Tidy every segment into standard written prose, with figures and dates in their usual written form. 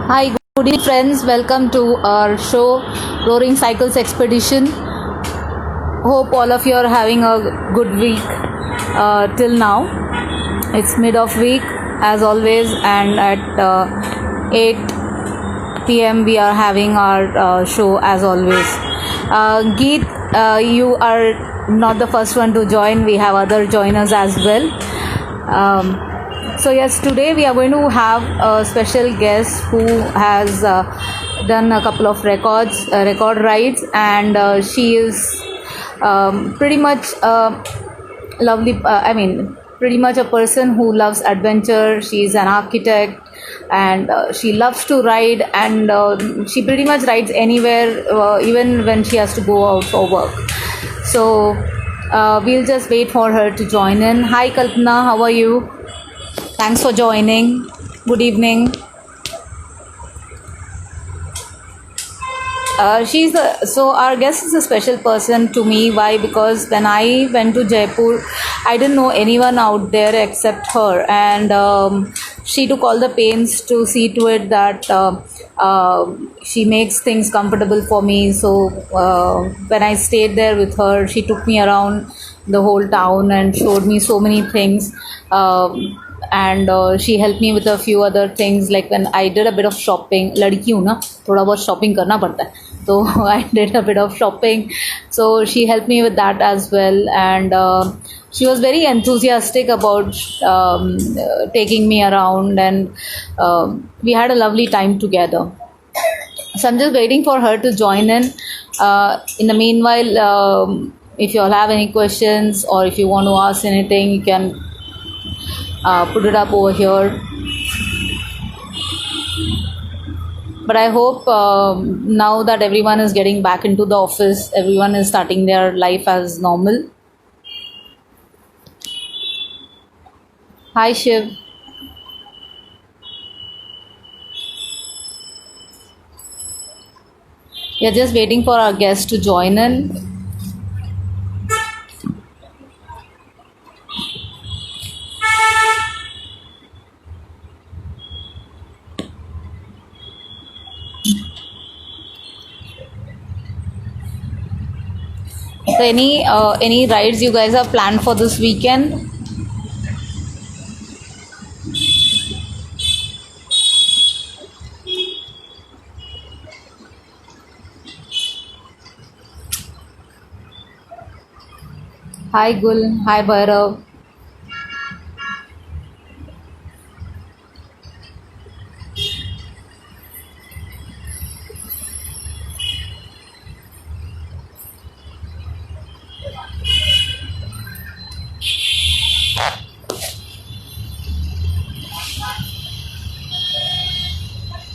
Hi, good evening, friends. Welcome to our show, Roaring Cycles Expedition. Hope all of you are having a good week till now. It's mid of week, as always, and at 8 p.m. we are having our show, as always. Geet, you are not the first one to join. We have other joiners as well. So yes, today we are going to have a special guest who has done a couple of record rides, and she is pretty much lovely. Pretty much a person who loves adventure. She is an architect, and she loves to ride, and she pretty much rides anywhere, even when she has to go out for work. So we'll just wait for her to join in. Hi, Kalpana, how are you? Thanks for joining. Good evening. So our guest is a special person to me. Why? Because when I went to Jaipur, I didn't know anyone out there except her, and she took all the pains to see to it that she makes things comfortable for me. So when I stayed there with her, she took me around the whole town and showed me so many things. And she helped me with a few other things, like when I did a bit of shopping. लड़की हूँ ना, थोड़ा बहुत shopping करना पड़ता है, so I did a bit of shopping. So she helped me with that as well, and she was very enthusiastic about taking me around, and we had a lovely time together. So I'm just waiting for her to join in. In the meanwhile, if you all have any questions or if you want to ask anything, you can put it up over here. But I hope now that everyone is getting back into the office, everyone is starting their life as normal. Hi, Shiv. We are just waiting for our guest to join in. So any rides you guys have planned for this weekend? Hi, Gul. Hi, Bhairav.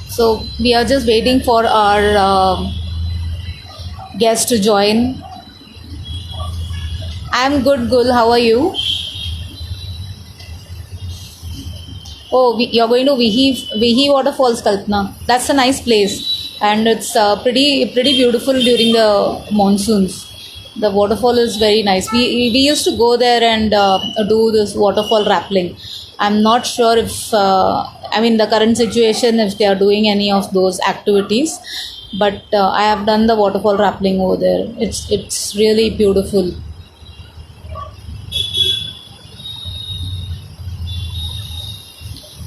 So we are just waiting for our guest to join. I'm good, Gul. How are you? Oh, you're going to Vihi Waterfalls, Kalpana. That's a nice place, and it's pretty beautiful during the monsoons. The waterfall is very nice. We used to go there and do this waterfall rappelling. I'm not sure if the current situation, if they are doing any of those activities, but I have done the waterfall rappelling over there. It's really beautiful.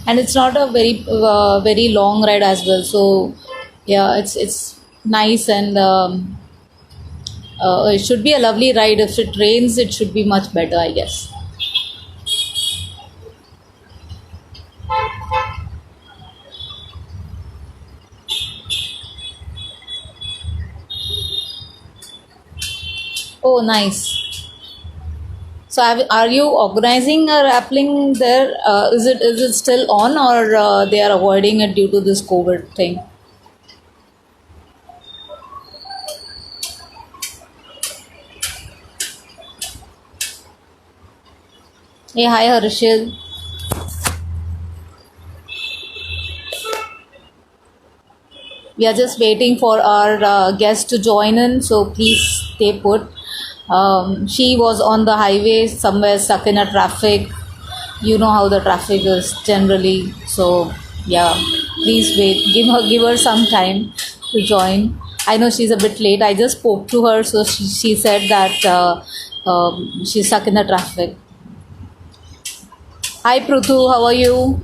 And it's not a very long ride as well, so yeah, it's nice, and it should be a lovely ride. If it rains, it should be much better, I guess. Oh, nice. So are you organizing a rappelling there? Is it still on, or they are avoiding it due to this COVID thing? Hey, hi, Harshil. We are just waiting for our guest to join in, so please stay put. She was on the highway somewhere stuck in a traffic. You know how the traffic is generally, so Yeah, please wait. Give her some time to join. I know she's a bit late. I just spoke to her, so she said that she's stuck in the traffic. Hi Prutu, how are you?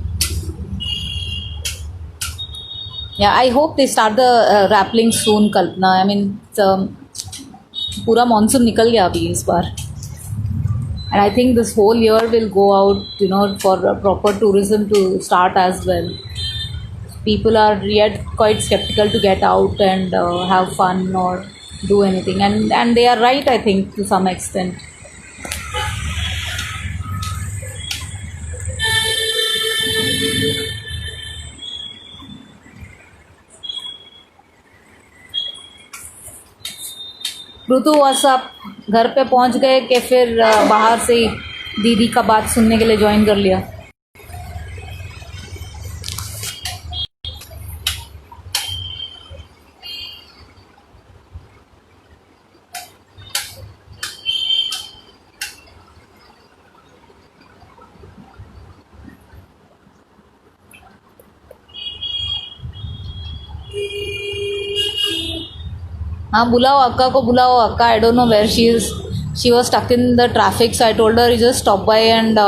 Yeah, I hope they start the rappelling soon, Kalpana. I mean, पूरा monsoon निकल गया अभी इस बार. And I think this whole year will go out, for proper tourism to start as well. People are yet quite skeptical to get out and have fun or do anything, and they are right, I think, to some extent. Ritu WhatsApp घर पे पहुंच गए कि फिर बाहर से ही दीदी का बात सुनने के लिए ज्वाइन कर लिया? हाँ, बुलाओ अक्का को, बुलाओ अक्का. I don't know where she was stuck in the traffic, so I told her just stop by and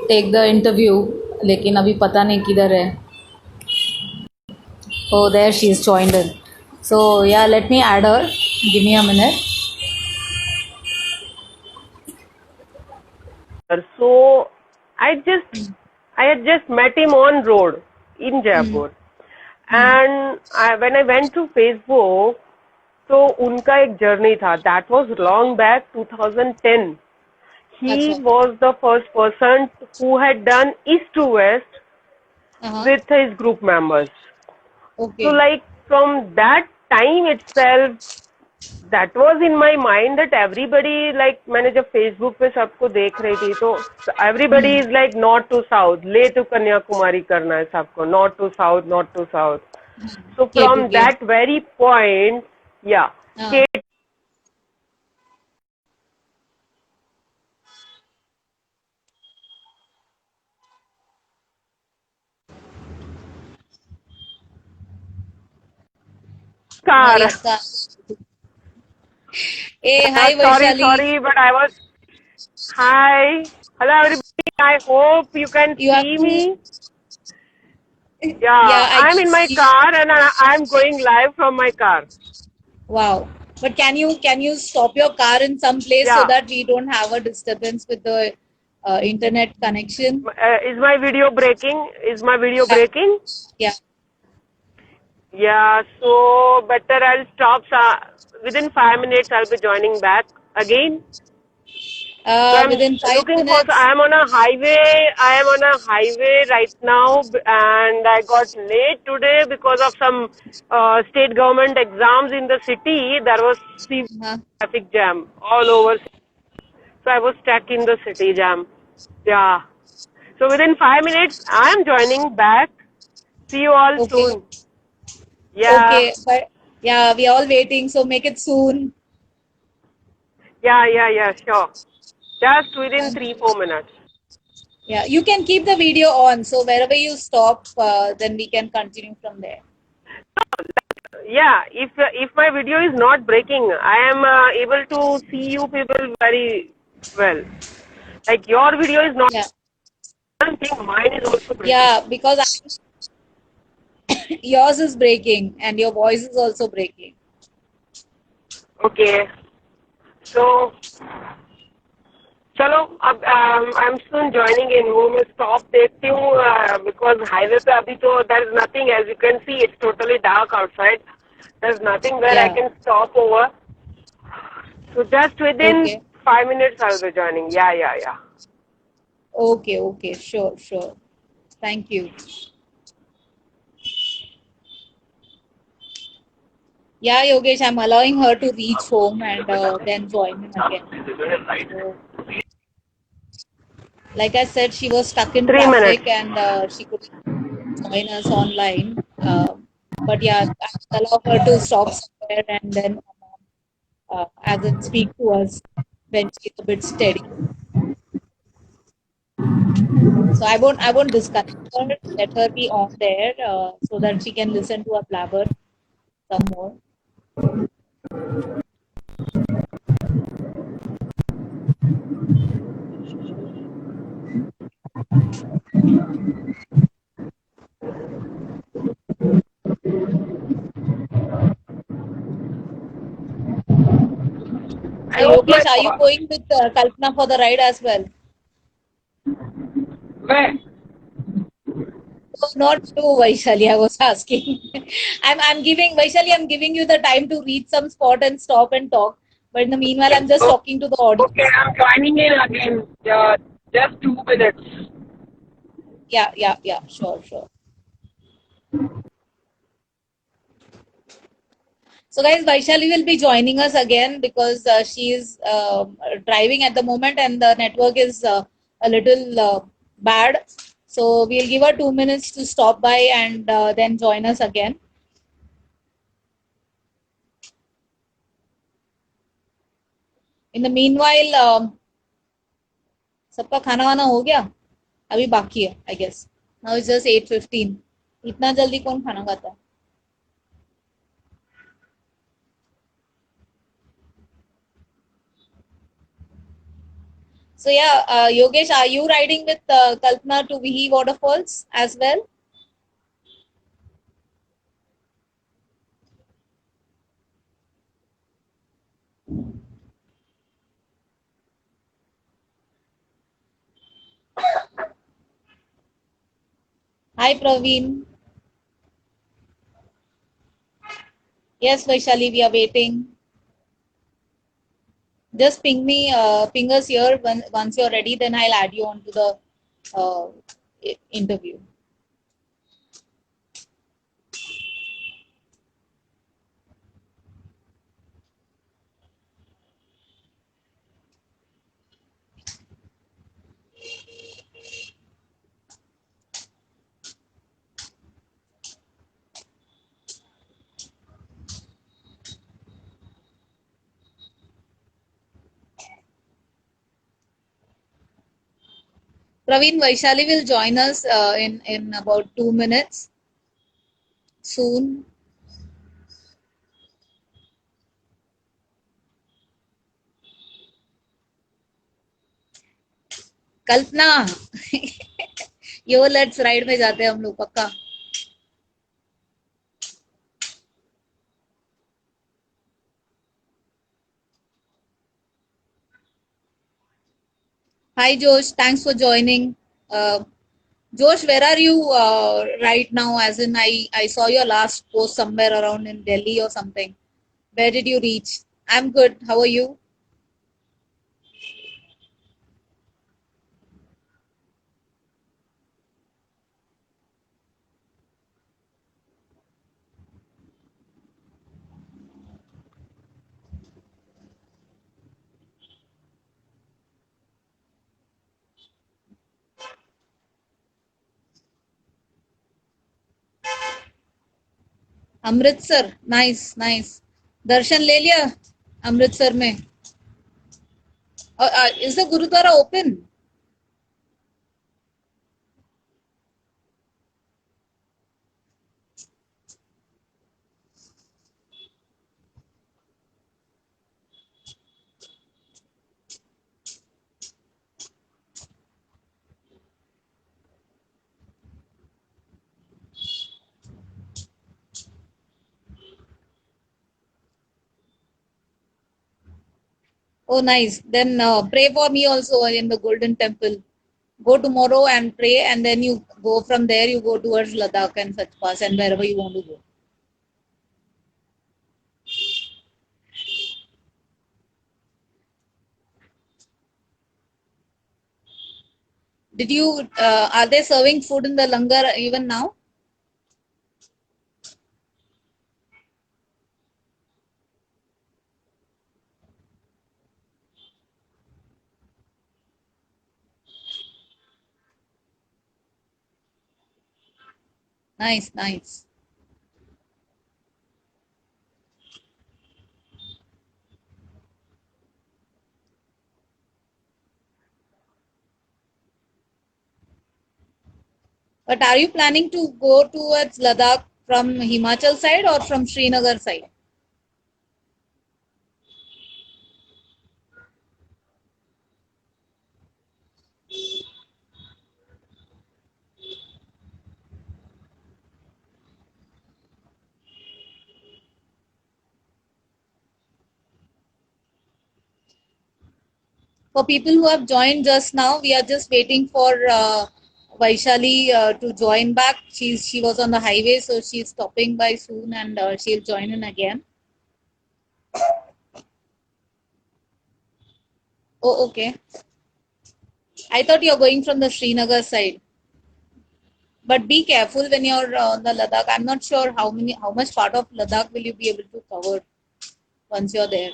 take the interview. लेकिन अभी पता नहीं किधर है. Oh, there she is joined in. So yeah, let me add her. Give me a minute. So I had just met him on road in Jaipur, and when I went to Facebook, तो उनका एक journey था. That was long back 2010. He अच्छा. was the first person who had done east to west with his group members. Okay. So like from that time itself, that was in my mind that everybody, like मैंने जब Facebook पे सबको देख रही थी तो everybody is like north to south, ले to Kanyakumari करना है सबको, north to south, north to south. So from K2K. that very point, yeah, हाँ. car. हमारी अक्का. Hey, hi Vaishali. Sorry, but I was. Hi, hello everybody. I hope you can You have see to. me. Yeah, Yeah, I I'm can in my see. car and I'm going live from my car. Wow. But can you stop your car in some place so Yeah. that we don't have a disturbance with the internet connection? Is my video breaking? Is my video Yeah. breaking? Yeah. Yeah, so better I'll stop. Within 5 minutes, I'll be joining back again. So I'm Within five looking for. So minutes. I am on a highway. I am on a highway right now, and I got late today because of some state government exams in the city. There was severe Uh, traffic jam all over. So I was stuck in the city jam. Yeah. So within 5 minutes, I am joining back. See you all okay. soon. Yeah. Okay. But yeah, we are all waiting. So make it soon. Yeah, sure. Just within 3-4 minutes. Yeah, you can keep the video on. So wherever you stop, then we can continue from there. Yeah, if my video is not breaking, I am able to see you people very well. Like your video is not. Yeah. I don't think mine is also breaking. Yeah, because yours is breaking and your voice is also breaking. Okay. So, चलो अब I'm soon joining in. वो मैं stop देखती हूँ because highway पे अभी तो there is nothing, as you can see it's totally dark outside. There's nothing where I Yeah. can stop over. So just within Okay. 5 minutes I'll be joining. Yeah. Okay. Sure. Thank you. Yeah, Yogesh, I'm allowing her to reach home and then join in again. So, like I said, she was stuck in 3 minutes. traffic and she couldn't join us online. But yeah, I allow her to stop somewhere and then as in speak to us when she's a bit steady. So I won't discuss her. Let her be on there so that she can listen to our blabber some more. I So hope my Yogesh, are you going with Kalpana for the ride as well? where? No, not you, Vaishali. I was asking. I'm giving Vaishali. I'm giving you the time to reach some spot and stop and talk. But in the meanwhile, I'm just Oh, talking to the okay, audience. I'm joining in again. Just 2 minutes. Yeah, yeah, yeah. Sure, sure. So, guys, Vaishali will be joining us again because she is driving at the moment and the network is a little bad. So, we'll give her 2 minutes to stop by and then join us again. In the meanwhile, सबका खाना वाना हो गया अभी बाकी है I guess now it's just 8:15 इतना जल्दी कौन खाना खाता है so yeah Yogesh are you riding with Kalpana to Vihi waterfalls as well hi Praveen yes Vaishali we are waiting just ping us here once you're ready then I'll add you on to the uh, interview Praveen Vaishali will join us in about 2 minutes soon Kalpana yo let's ride में जाते हैं हम लोग पक्का Hi Josh, thanks for joining. Josh, where are you right now? As in, I saw your last post somewhere around in Delhi or something. Where did you reach? I'm good. How are you? Amritsar nice nice दर्शन ले लिया अमृतसर में और is the gurdwara open oh nice then pray for me also in the golden temple go tomorrow and pray and then you go from there you go towards Ladakh and such pass and wherever you want to go. Did you are they serving food in the langar even now? Nice, nice. But are you planning to go towards Ladakh from Himachal side or from Srinagar side? For people who have joined just now, we are just waiting for Vaishali to join back. She was on the highway, so she's stopping by soon, and she'll join in again. Oh, okay. I thought you're going from the Srinagar side. But be careful when you're on the Ladakh. I'm not sure how much part of Ladakh will you be able to cover once you're there.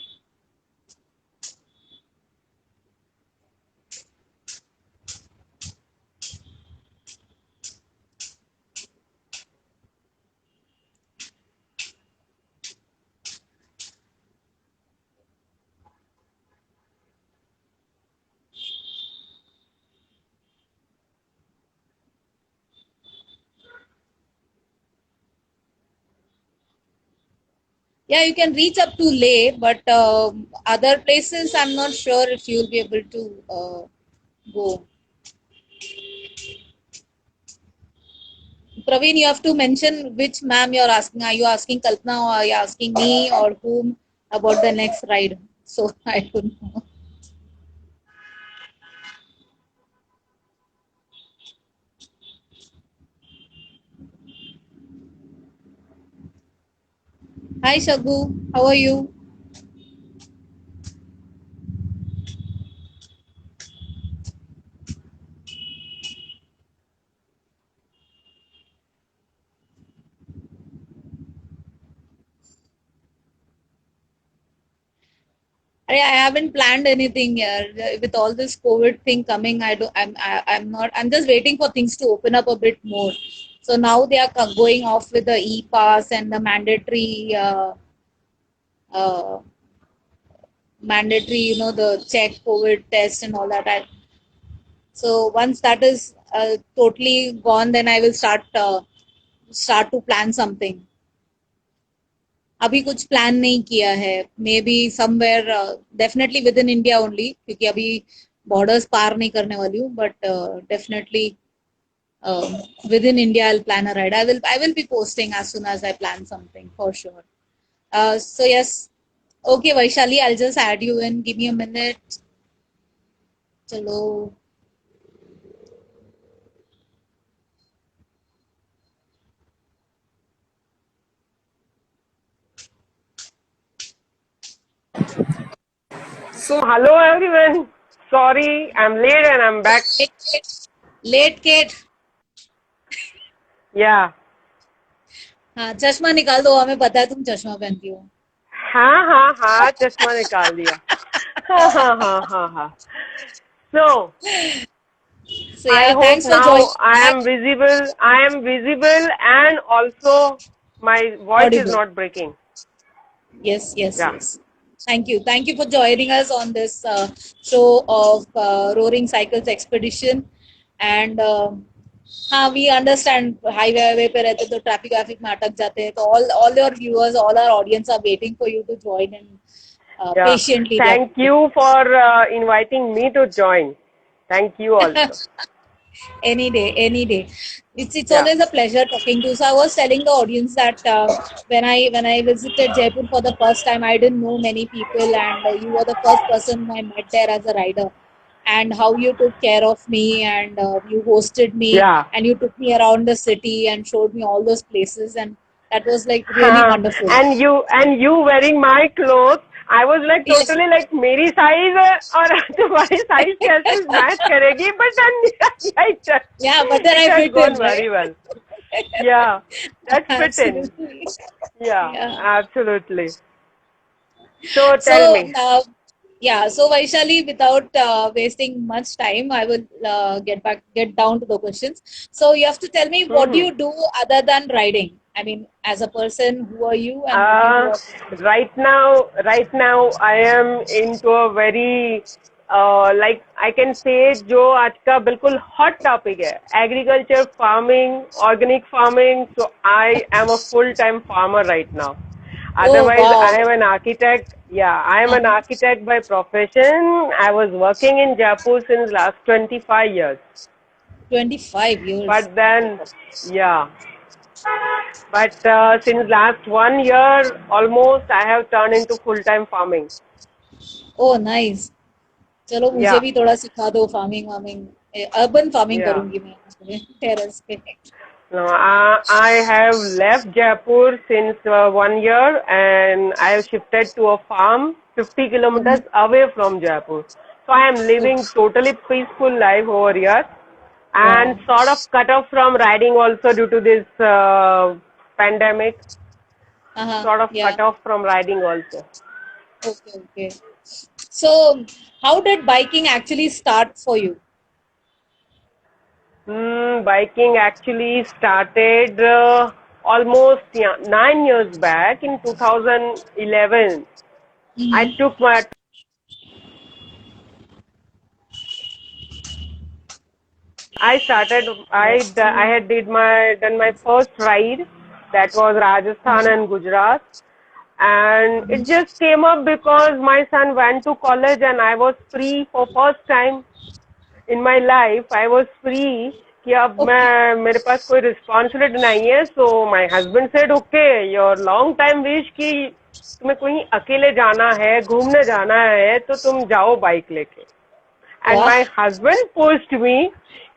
Yeah, you can reach up to Leh, but other places I'm not sure if you'll be able to go. Praveen, you have to mention which ma'am you're asking. Are you asking Kalpana or are you asking me or whom about the next ride? So I don't know. Hi Shagu, how are you? I haven't planned anything here. With all this COVID thing coming, I'm not. I'm just waiting for things to open up a bit more. So now they are going off with the e-pass and the uh, mandatory, the check COVID test and all that. So once that is totally gone, then I will start to plan something. अभी कुछ plan नहीं किया है maybe somewhere definitely within India only क्योंकि अभी borders पार नहीं करने वाली हूँ but definitely within India I plan a ride I will be posting as soon as I plan something for sure so yes okay Vaishali I just add you in give me a minute चलो So, hello everyone. Sorry, I'm late and I'm back. Late केट Yeah. हाँ चश्मा निकाल दो हमें पता है तुम चश्मा पहनती हो हाँ, चश्मा निकाल दिया. हाँ. So, so yeah I hope thanks for now joining I back. am visible. I am visible, and also my voice is Audible. not breaking. Yes, yes, Yeah. yes. Thank you. Thank you for joining us on this show of Roaring Cycles Expedition. And हाँ we understand highway पे रहते तो traffic में अटक जाते हैं तो all your viewers, all our audience are waiting for you to join in Yeah. patiently. Thank you for inviting me to join. Thank you also. Any day, any day. It's Yeah. always a pleasure talking to you. So I was telling the audience that when I visited Jaipur for the first time, I didn't know many people, and you were the first person I met there as a rider. And how you took care of me, and you hosted me, Yeah. and you took me around the city and showed me all those places, and that was like really wonderful. and you wearing my clothes. I was like Yes. totally like मेरी size और तुम्हारी size कैसे match करेगी? But then Yeah, but then it I has fit in, gone right? very well. Yeah, that's fitting. Absolutely. Yeah, Yeah. absolutely. So tell So, me. yeah, so Vaishali, without wasting much time, I will get down to the questions. So you have to tell me what do Hmm. you do other than riding? I mean, as a person, who are you and what do you do Uh, as a person? right now I am into a very like I can say जो आज का बिल्कुल hot topic है, agriculture, farming, organic farming. So I am a full time farmer right now. Oh Otherwise, I wow. am an architect. Yeah, I am an Uh-huh. architect by profession. I was working in Jaipur since last 25 years. 25 years. But then, yeah. But since last 1 year, almost, I have turned into full-time farming. Oh nice. चलो मुझे Yeah, भी थोड़ा सिखा दो farming warming urban farming yeah. करूंगी मैं terrace पे No, I have left Jaipur since 1 year and I have shifted to a farm 50 kilometers away from Jaipur. So I am living totally peaceful life over here and वाह sort of cut off from riding also due to this pandemic. हाँ Sort of या cut off from riding also. Okay okay so how did biking actually start for you Biking actually started almost, yeah, 9 years back in 2011. I took my I started. I had done my first ride. That was Rajasthan and Gujarat, and it just came up because my son went to college and I was free for first time in my life. I was free कि अब okay मैं मेरे पास कोई responsibility नहीं है. So my husband said okay, your long time wish कि तुम्हें कहीं अकेले जाना है, घूमने जाना है, तो तुम जाओ बाइक लेके. एंड वाह माई हस्बैंड पोस्ट मी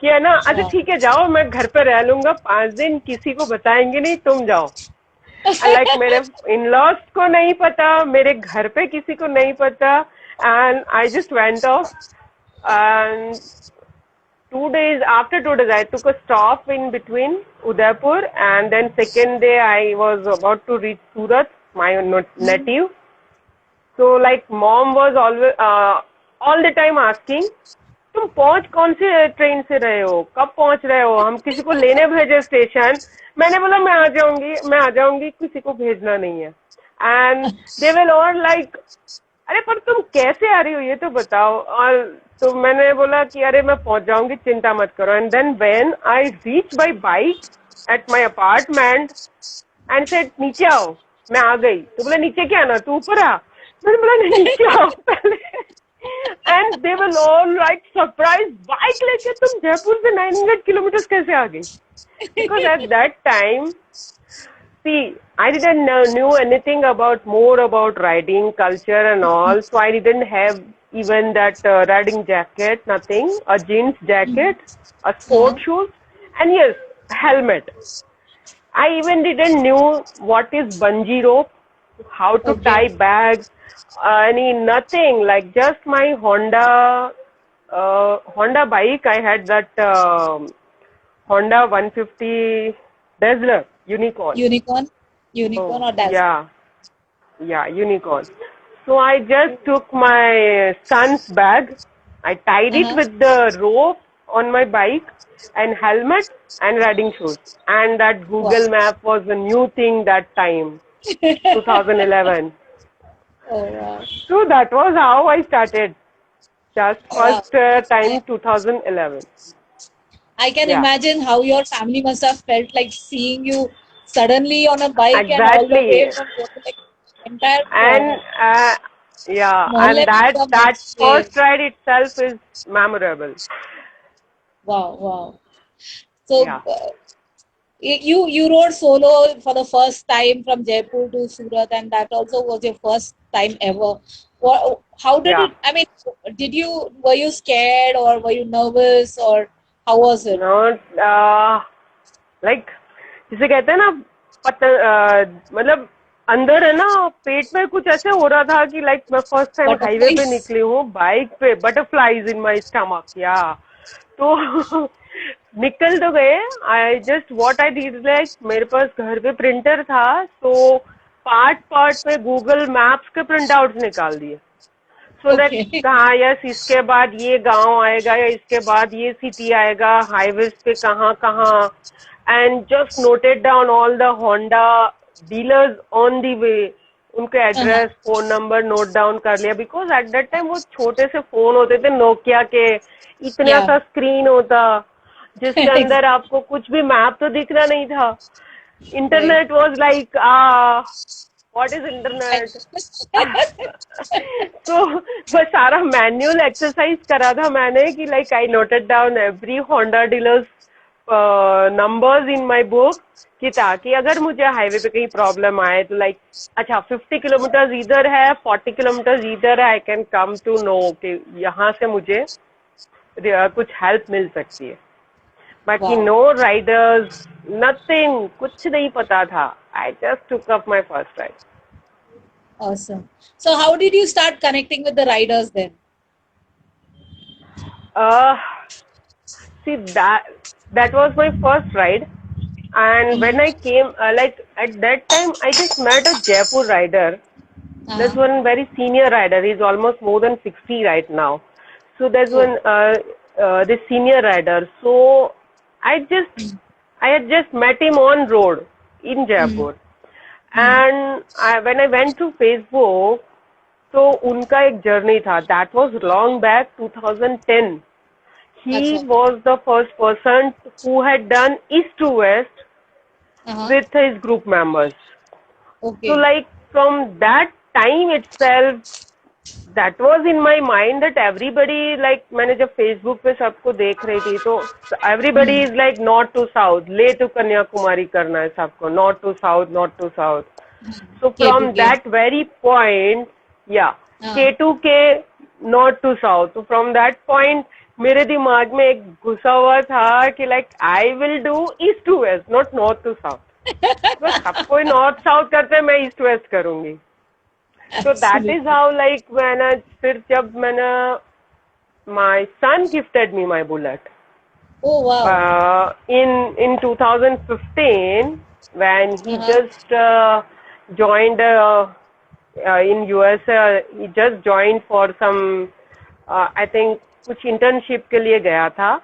कि है ना, अच्छा वाह ठीक है जाओ, मैं घर पे रह लूंगा 5 दिन, किसी को बताएंगे नहीं, तुम जाओ. लाइक मेरे इन लॉज को नहीं पता, मेरे घर पे किसी को नहीं पता. And I just went of. And 2 days, after 2 days, I took a stop in between Udaipur, and then second day I was about to reach Surat, my native. So like mom was always all the time asking, तुम पहुंच कौन सी train से रहे हो, कब पहुंच रहे हो, हम किसी को लेने भेजे स्टेशन. मैंने बोला मैं आ जाऊंगी, किसी को भेजना नहीं है. And they will all like, अरे पर तुम कैसे आ रही हो ये तो बताओ. और तो मैंने बोला कि अरे मैं पहुंच जाऊंगी, चिंता मत करो. And then when I reach by bike at my apartment and said नीचे आओ, मैं आ गई. तो बोले नीचे क्या आना, तू ऊपर आ. मैंने बोला नहीं, नीचे आओ पहले. And they will all like surprise, bike लेके तुम जयपुर से 900 किलोमीटर कैसे आ गई. Because at that time, see, I didn't knew anything more about riding culture and all, so I didn't have even that riding jacket, nothing, a jeans jacket, a sport shoes, and yes, helmet. I even didn't knew what is bungee rope, how to okay tie bags, nothing. Like just my Honda bike. I had that Honda 150 Dazzler Unicorn. Unicorn unicorn और dash Yeah, unicorn. So I just took my son's bag. I tied it with the rope on my bike and helmet and riding shoes. And that Google Map was a new thing that time, 2011. Oh, wow. So that was how I started. Just Wow. first time 2011. I can Yeah, imagine how your family must have felt like seeing you suddenly on a bike and all the way exactly. from like entire And yeah, mohalle and mein that पूरा first ride itself is memorable. wow, wow. So Yeah. you rode solo for the first time from Jaipur to Surat, and that also was your first time ever. How did Yeah. it? I mean, were you scared or were you nervous or how was it? No, like जिसे कहते हैं ना, मतलब अंदर है ना, पेट में कुछ ऐसे हो रहा था कि लाइक मैं फर्स्ट टाइम हाईवे पे Butterflies. निकली हूँ बाइक पे, बटरफ्लाईज इन माय स्टमक. या तो निकल तो गए. I just what I did, like मेरे पास घर पे प्रिंटर था, तो पार्ट पार्ट पे गूगल मैप्स के प्रिंट आउट निकाल दिए. So that Okay. कहाँ, यस इसके बाद ये गांव आएगा या इसके बाद ये सिटी आएगा, हाईवेज पे कहाँ कहाँ. And just noted down all the Honda dealers on the way. उनके address phone number note down कर लिया, बिकॉज एट दैट टाइम वो छोटे से फोन होते थे नोकिया के, इतना सा स्क्रीन होता जिसके अंदर आपको कुछ भी मैप तो दिखना नहीं था. Internet was like what is internet. तो वो सारा मैनुअल एक्सरसाइज करा था मैंने कि like I noted down every Honda dealers numbers in my book, कि ताकि अगर मुझे हाईवे पे कहीं प्रॉब्लम आए तो लाइक अच्छा 50 किलोमीटर इधर है, 40 किलोमीटर इधर है, I can come to know कि यहाँ से मुझे कुछ हेल्प मिल सकती है. बाकी नो राइडर्स नथिंग, कुछ नहीं पता था. I just took up my first ride. Awesome. So how did you start connecting with the riders then? See, that was my first ride, and when I came, like at that time, I just met a Jaipur rider. There's one very senior rider. He's almost more than 60 right now. So there's one this senior rider. So I had just met him on road in Jaipur. And when I went to Facebook, तो उनका एक journey था. That was long back 2010. He was the first person who had done east to west with his group members. Okay. So like from that time itself, that was in my mind that everybody, like मैंने जब Facebook पे सबको देख रही थी तो everybody is like north to south, ले to Kanyakumari करना है सबको, north to south, north to south. So from that very point, K2K north to south. So from that point मेरे दिमाग में एक घुसा हुआ था कि like I will do east to west, not north to south. बस सब कोई north south करते हैं, मैं east west करूँगी. So that is how like when फिर जब मैंने my son gifted me my bullet. Oh wow. In 2015 when he just joined in US, he just joined for some I think कुछ internship के लिए गया था.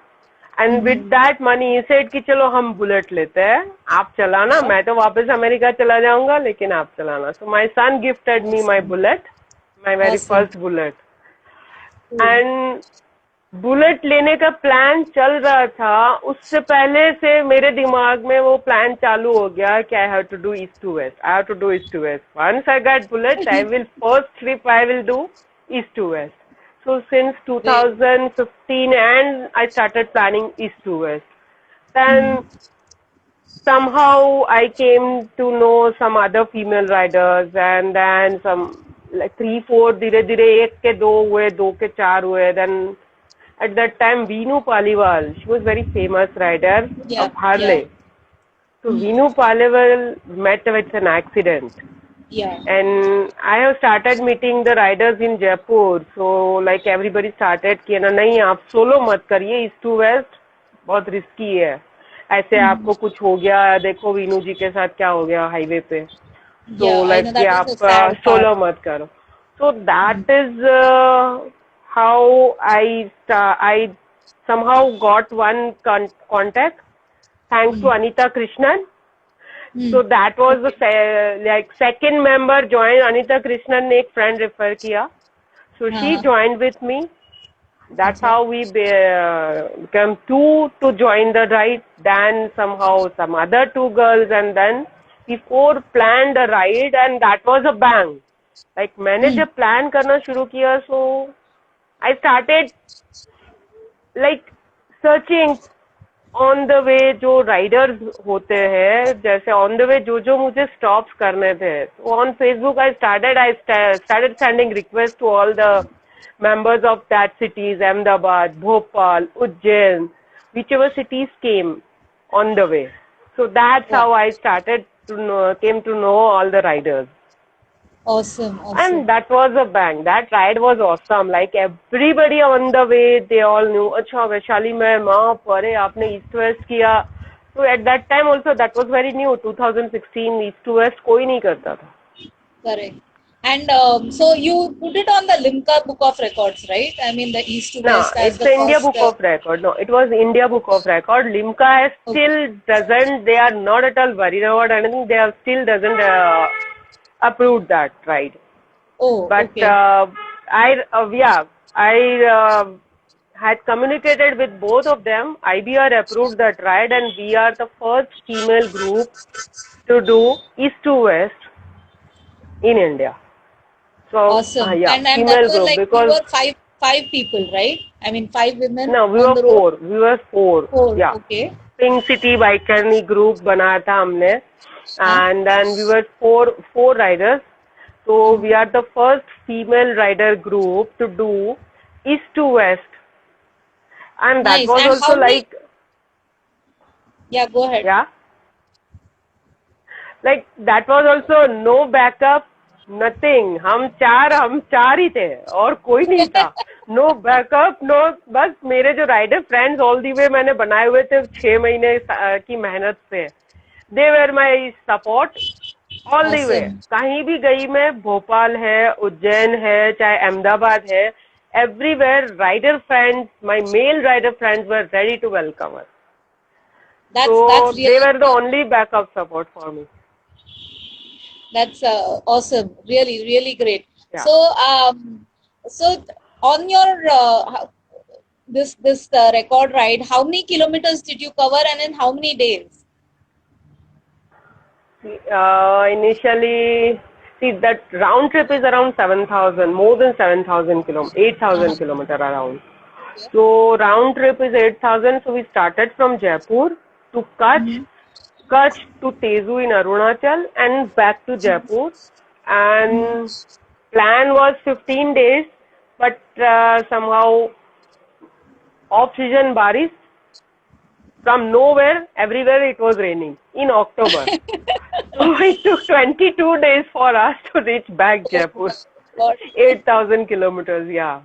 And with that money he said कि चलो हम बुलेट लेते हैं, आप चलाना, मैं तो वापस अमेरिका चला जाऊंगा लेकिन आप चलाना. So my son gifted me my bullet, my very first bullet. And bullet लेने का प्लान चल रहा था, उससे पहले से मेरे दिमाग में वो प्लान चालू हो गया कि I have to do east to west, I have to do east to west. Once I got bullets, I will first trip I will do east to west. So since 2015 and I started planning east to west. Then somehow I came to know some other female riders, and then some like 3-4 धीरे धीरे एक के दो हुए, दो के चार हुए. Then at that time Veenu Paliwal, she was very famous rider of Harley. So Veenu Paliwal met with an accident. And I have started meeting the riders in Jaipur. So like everybody started कि ना नहीं आप solo मत करिए, east to waste बहुत risky है, ऐसे आपको कुछ हो गया, देखो वीनू जी के साथ क्या हो गया हाईवे पे. So like कि आप सोलो मत करो. So that is how I somehow got one contact thanks to Anita Krishnan. So that was the like second member joined. Anita Krishnan ने एक friend refer किया. So she joined with me. That's how we became two to join the ride. Then somehow some other two girls, and then we four planned a ride, and that was a bang. Like मैंने जब plan करना शुरू किया, so I started like searching on the way जो riders होते हैं, जैसे on the way जो मुझे stops करने थे. So on Facebook I started sending requests to all the members of that cities, Ahmedabad, Bhopal, Ujjain, whichever cities came on the way. So that's how I came to know all the riders. Awesome. And that was a bang. That ride was awesome. Like everybody on the way, they all knew, अच्छा वैशाली में वहाँ पर आपने east west किया. So at that time also that was very new. 2016 east to west कोई नहीं करता था. Correct. And so you put it on the Limca Book of Records, right? I mean the east to west. No, it's the India Book of Record. No, it was India Book of Record. Limca still doesn't. They are not at all worried about anything. They are still doesn't approved that ride. Oh, But okay. I had communicated with both of them. IBR approved that ride, and we are the first female group to do east to west in India. So Awesome. yeah, And that female was group like we because were five people, right? I mean, five women no, we on were the road. four. We were four. Four. Yeah, Okay. Pink City Bike group बनाया था हमने, Huh? and then we were four riders. So we are the first female rider group to do east to west, and that Nice. was And also how many? like, Yeah, go ahead. yeah, like that was also no backup, nothing. हम चार ही थे और कोई नहीं था. No backup, no, बस मेरे जो राइडर फ्रेंड्स ऑल दी वे मैंने बनाए हुए थे 6 महीने की मेहनत से. They were my support all the way. Awesome. कहीं भी गई मैं, भोपाल है, उज्जैन है, चाहे अहमदाबाद है, everywhere rider friends, my male rider friends were ready to welcome us. That's So they really were the only backup support for me. that's awesome. Really, really great. Yeah. So on your this record ride, how many kilometers did you cover, and in how many days? Initially, see that round trip is around 7,000, more than 7,000 kilometers, 8,000 kilometers around. So round trip is 8,000. So we started from Jaipur to Kutch, Kutch to Tezu in Arunachal, and back to Jaipur. And plan was 15 days, but somehow off-season baris. From nowhere, everywhere it was raining in October. So it took 22 days for us to reach back Jaipur. God. 8,000 kilometers, yeah.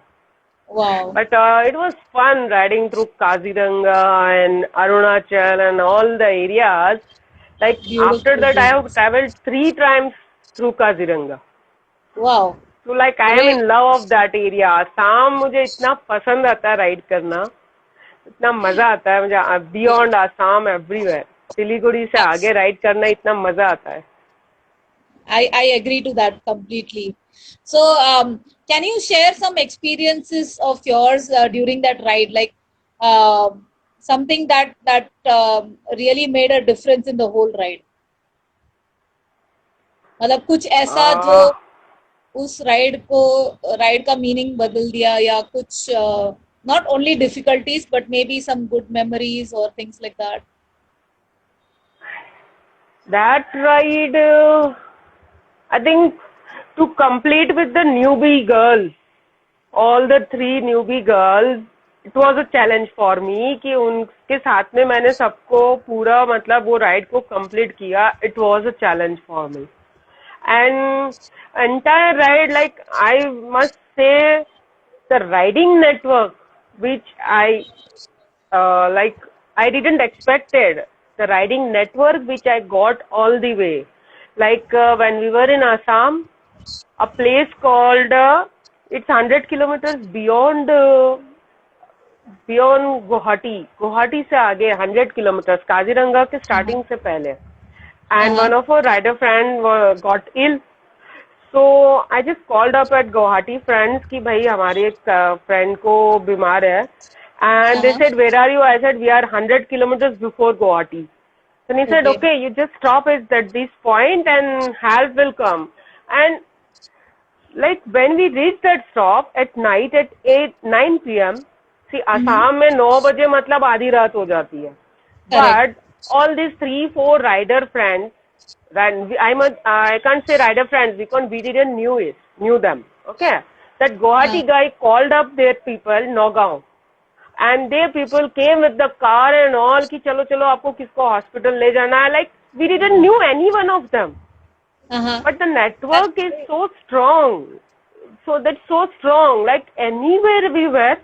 Wow. But it was fun riding through Kaziranga and Arunachal and all the areas. Like after that, I have traveled 3 times through Kaziranga. Wow. So like I am in love of that area. Assam मुझे इतना पसंद आता है ride करना, इतना मजा आता है मुझे. बियॉन्ड आसाम एवरीवेयर, सिलीगुड़ी से आगे राइड करना इतना मजा आता है. I agree to that completely. So, can you share some experiences of yours during that ride, like something that really made a difference in the whole ride? मतलब कुछ ऐसा जो उस राइड का मीनिंग बदल दिया, या कुछ not only difficulties but maybe some good memories or things like that? That ride, I think, to complete with the newbie girls, all the 3 newbie girls, it was a challenge for me कि उनके साथ में मैंने सबको पूरा मतलब वो ride को complete किया. It was a challenge for me. And entire ride, like I must say, the riding network which I I didn't expected, the riding network which I got all the way. Like when we were in Assam, a place called it's 100 kilometers beyond Guwahati. Guwahati से आगे 100 kilometers, Kaziranga के starting से पहले. And one of our rider friend got ill. So I just called up at Guwahati friends कि भाई हमारे एक friend को बीमार है. And they said, where are you? I said, we are 100 kilometers before Guwahati. Then he said, okay, you just stop at this point and help will come. And like when we reached that stop at night at 9 p.m. See, Assam में 9 बजे मतलब आधी रात हो जाती है. But all these 3-4 rider friends, I can't say rider friends because we didn't knew them. Okay, that Guwahati guy called up their people, Nagaon, and their people came with the car and all कि चलो चलो आपको किसको hospital ले जाना है. Like we didn't knew any one of them. But the network is so strong. So that's so strong. Like anywhere we were,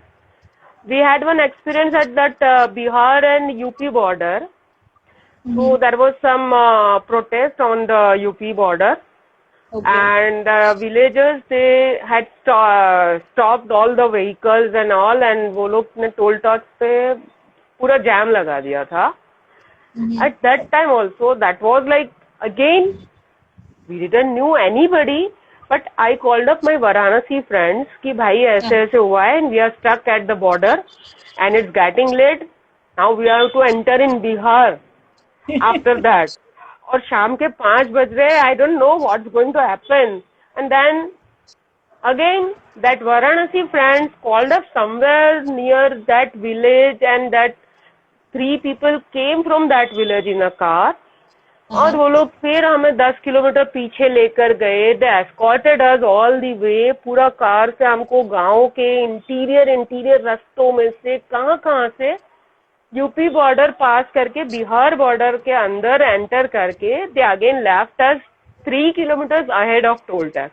we had one experience at that Bihar and UP border. So there was some protest on the UP border. And villagers, they had stopped all the vehicles and all, and वो लोग ने toll tax पे पूरा jam लगा दिया था. At that time also, that was like again we didn't knew anybody, but I called up my Varanasi friends कि भाई ऐसे ऐसे हुआ है and we are stuck at the border and it's getting late. Now we have to enter in Bihar after that. और शाम के 5 बज रहे, I don't know what's going to happen. And then again, that Varanasi friends called up somewhere near that village and that 3 people came from that village in a car. और वो लोग फिर हमें 10 किलोमीटर पीछे लेकर गए. They escorted us all the way. पूरा car से हमको गांव के इंटीरियर रास्तों में से कहाँ से यूपी बॉर्डर पास करके बिहार बॉर्डर के अंदर एंटर करके they again left us 3 kilometers ahead of toll tax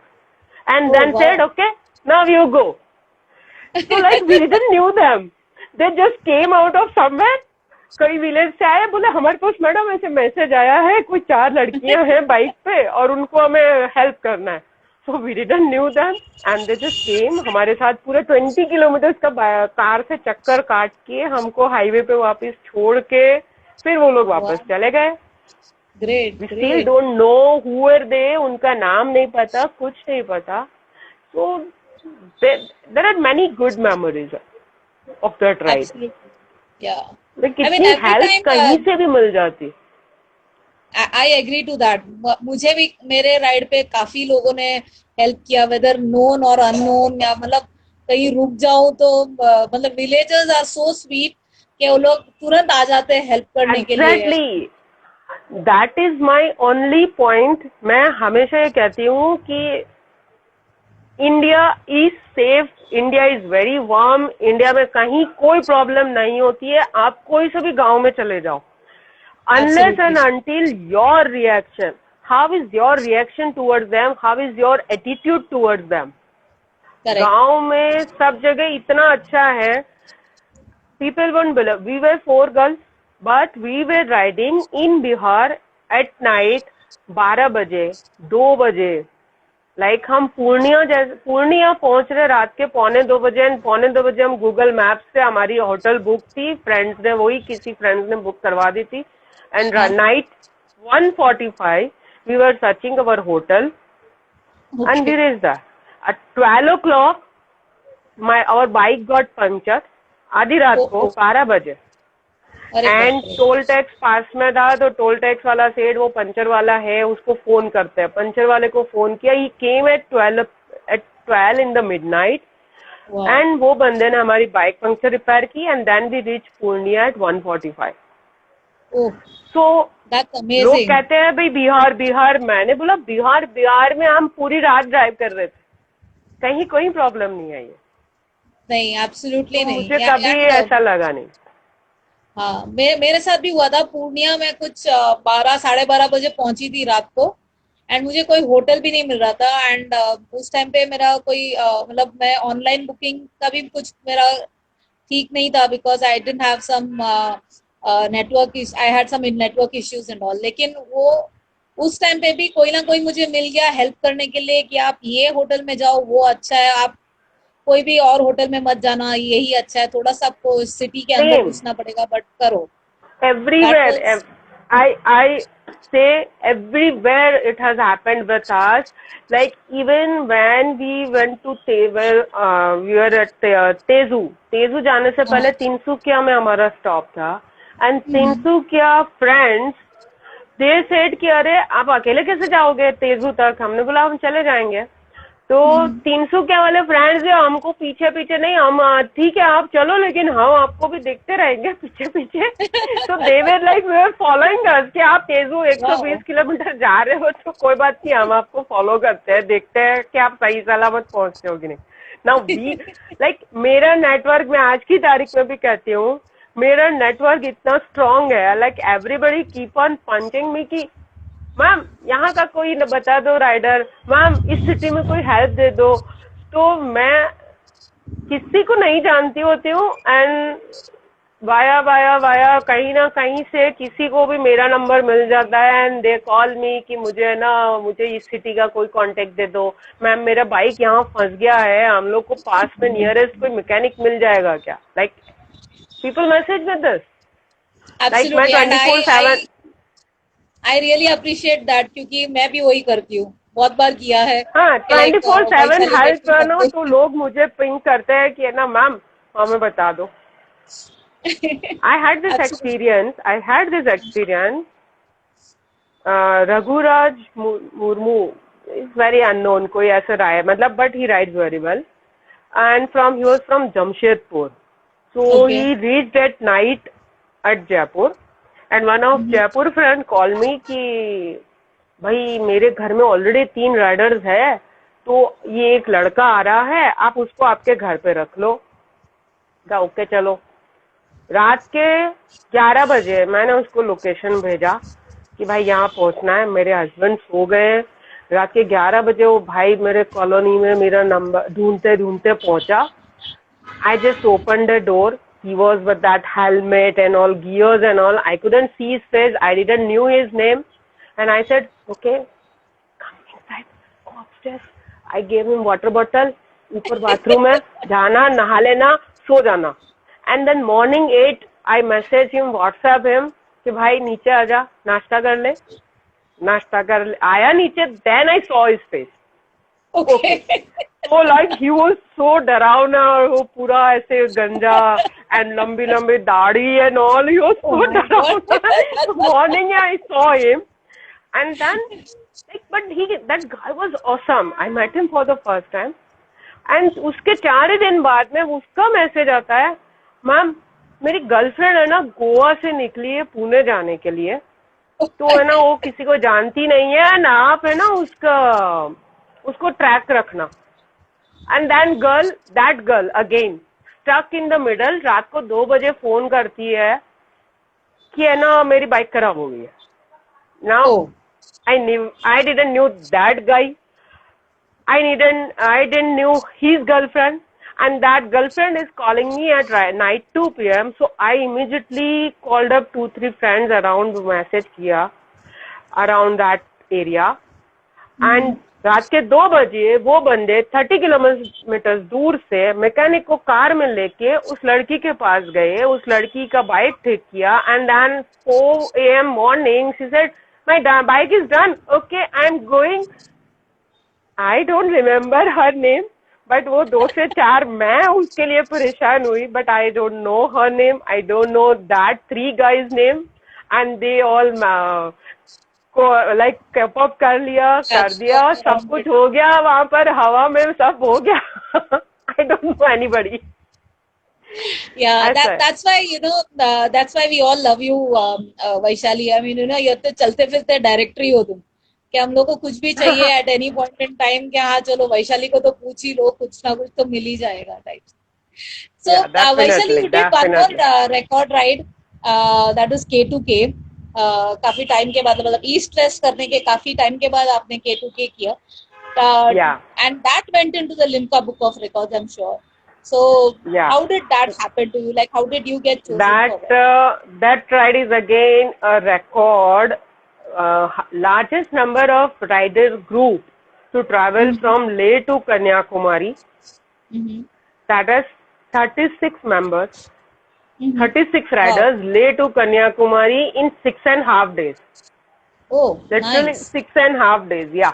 and then said, okay, now you go. So like we didn't knew them. They just came out of somewhere. कोई village से आए, बोले हमारे पास madam ऐसे message आया है, कोई 4 लड़कियां हैं बाइक पे और उनको हमें हेल्प करना है. So we didn't knew them and they just came. हमारे साथ पूरे 20 किलोमीटर का कार से चक्कर काट के हमको हाईवे पे वापस छोड़ के फिर वो लोग वापस चले गए. Great. We still don't know who are they. उनका नाम नहीं पता, कुछ नहीं पता. So there are many good memories of that ride. कितनी हेल्प कहीं से भी मिल जाती. I agree to that. मुझे भी मेरे राइड पे काफी लोगों ने हेल्प किया, वेदर नोन और अननोन, या मतलब कहीं रुक जाऊं तो मतलब विलेजर्स आर सो स्वीट कि वो लोग तुरंत आ जाते हैं हेल्प करने के लिए. Exactly, that is my only point. मैं हमेशा ये कहती हूँ कि India is safe, India is very warm. India में कहीं कोई प्रॉब्लम नहीं होती है. आप कोई से भी गांव में चले जाओ, unless and until your reaction, how is your reaction towards them, how is your attitude towards them. गांव में सब जगह इतना अच्छा है. People won't believe. We were 4 girls, but we were riding in Bihar at night 12 बजे, 2 बजे. Like हम पूर्णिया पहुंच रहे रात के 1:45 बजे. एंड 1:45 बजे हम गूगल मैप्स से, हमारी होटल बुक थी, फ्रेंड्स ने किसी फ्रेंड्स ने बुक करवा दी थी. And night 1:45, we were searching our hotel, and we reached there. At 12 o'clock, our bike got punctured. आधी रात को 12 बजे. एंड टोल टैक्स पास में था, तो टोल टैक्स वाला सेठ, वो पंचर वाला है, उसको फोन करते हैं. पंचर वाले को फोन किया. He came at 12 in the midnight. And वो बंदे ने हमारी बाइक पंक्चर रिपेयर की. And then we reach Purnia at 1:45. So लोग कहते हैं भाई बिहार. मैंने बोला बिहार में हम पूरी रात ड्राइव कर रहे थे, कहीं कोई प्रॉब्लम नहीं आई है. नहीं, एब्सोल्युटली नहीं. मुझे कभी ऐसा लगा नहीं. हाँ, मेरे साथ भी हुआ था. पूर्णिया में कुछ 12 साढ़े 12 बजे पहुंची थी रात को. एंड मुझे कोई होटल भी नहीं मिल रहा था. एंड उस टाइम पे मेरा कोई मतलब मैं ऑनलाइन बुकिंग का भी कुछ मेरा ठीक नहीं था, because I didn't have some network, I had some network issues and all. लेकिन वो उस टाइम पे भी कोई ना कोई मुझे मिल गया हेल्प करने के लिए कि आप ये होटल में जाओ, वो अच्छा है, आप कोई भी और होटल में मत जाना, यही अच्छा है. थोड़ा सा आपको सिटी के अंदर घुसना पड़ेगा, बट करो. Everywhere, I say everywhere it has happened with us. Like even when we went to we were at Tezu जाने से पहले तिनसुकिया में हमारा स्टॉप था. And Tinsukia friends they said कि अरे आप अकेले कैसे जाओगे तेजू तक. हमने बोला हम चले जाएंगे. तो 300 वाले फ्रेंड्स जो हमको पीछे नहीं, हम ठीक है आप चलो, लेकिन हम आपको भी देखते रहेंगे पीछे. तो they were like we are following us कि आप तेजू 120 किलोमीटर जा रहे हो तो कोई बात नहीं, हम आपको फॉलो करते हैं, देखते हैं कि आप सही सलामत पहुंचते हो कि नहीं. नाउ वी लाइक मेरा नेटवर्क, मैं आज की तारीख में भी कहती हूँ, मेरा नेटवर्क इतना स्ट्रांग है. Like everybody keep on punching me कि मैम यहाँ का कोई बता दो राइडर, मैम इस सिटी में कोई हेल्प दे दो. तो मैं किसी को नहीं जानती होती हूँ. एंड वाया कहीं ना कहीं से किसी को भी मेरा नंबर मिल जाता है. एंड दे कॉल मी कि मुझे इस सिटी का कोई कांटेक्ट दे दो. मैम मेरा बाइक यहाँ फंस गया है, हम लोग को पास में नियरेस्ट कोई मैकेनिक मिल जाएगा क्या. Like people message with this. Like मैं 24/7 आई रियली अप्रिशिएट दैट, क्योंकि मैं भी वही करती हूँ, बहुत बार किया है हाँ, कि लाइक 24/7 वैशाली हेल्प मेरे नो, तो लोग मुझे पिंग करते हैं कि है ना मैम हमें बता दो. I had this अच्छा, experience. I had this experience. Raghuraj Murmu is very unknown. कोई ऐसा रहा है मतलब, but he rides very well. And he was from Jamshedpur. So okay, he reached at night at Jaipur. And one of Jaipur friend called me कि भाई मेरे घर में ऑलरेडी 3 राइडर्स है, तो ये एक लड़का आ रहा है, आप उसको आपके घर पे रख लो. कहा ओके चलो. रात के 11 बजे मैंने उसको लोकेशन भेजा कि भाई यहाँ पहुंचना है, मेरे हस्बैंड सो गए हैं. रात के 11 बजे वो भाई मेरे कॉलोनी में मेरा नंबर ढूंढते ढूंढते पहुंचा. I just opened the door. He was with that helmet and all, gears and all. I couldn't see his face. I didn't knew his name. And I said, okay, come inside, go upstairs. I gave him water bottle. ऊपर bathroom है, जाना, नहा लेना, सो जाना. And then morning 8, I message him, WhatsApp him कि भाई नीचे आजा, नाश्ता कर ले. नाश्ता कर ले, आया नीचे. Then I saw his face. Okay. So like he was so डरावना, और वो पूरा ऐसे गंजा and लंबी लंबी दाढ़ी and all. He was so डरावना. Morning I saw him, and then like, but that guy was awesome. I met him for the first time, and उसके 4 ही दिन बाद में उसका मैसेज आता है, मैम मेरी गर्लफ्रेंड है ना गोवा से निकली है पुणे जाने के लिए, तो है ना वो किसी को जानती नहीं है, ना आप है ना उसको ट्रैक रखना. And that girl again stuck in the middle. रात को 2 बजे फोन करती है कि है ना मेरी बाइक खराब हो गई है. Now I didn't knew that guy. I didn't knew his girlfriend, and that girlfriend is calling me at night 2 p.m. So I immediately called up 2-3 friends around, message किया around that area. And रात के 2 बजे वो बंदे 30 kilometre दूर से mechanic को car में लेके उस लड़की के पास गए, उस लड़की का बाइक ठीक किया. And then 4 a.m. Morning she said my bike is done, okay I am going. I don't remember her name, but वो 2 से 4 मैं उसके लिए परेशान हुई, but I don't know her name. I don't know that 3 guys name, and they all को like cap up कर दिया, सब कुछ हो गया वहां पर, हवा में सब हो गया. आई don't no anybody. Yeah, that's why that's why we all love you, Vaishali. I mean, ये तो चलते फिरते डायरेक्टरी हो तुम, कि हम लोग को कुछ भी चाहिए at any point in time, कि हाँ चलो वैशाली को तो पूछ ही लो, कुछ ना कुछ तो मिल ही जाएगा type. So Yeah, definitely, Vaishali, you did one more definitely. record ride, that was K2K. काफी टाइम के बाद, मतलब ईस्ट वेस्ट करने के काफी टाइम के बाद आपने K2K किया. Yeah. And that went into the Limca Book of Records, I'm sure. So Yeah. how did that happen to you? Like, how did you get chosen for That that? that ride is again a record. Largest number of riders group to travel from Leh to Kanyakumari. That is 36 members. 36 riders, Leh to Kanyakumari in 6.5 days. Oh, Literally nice. 6.5 days, yeah.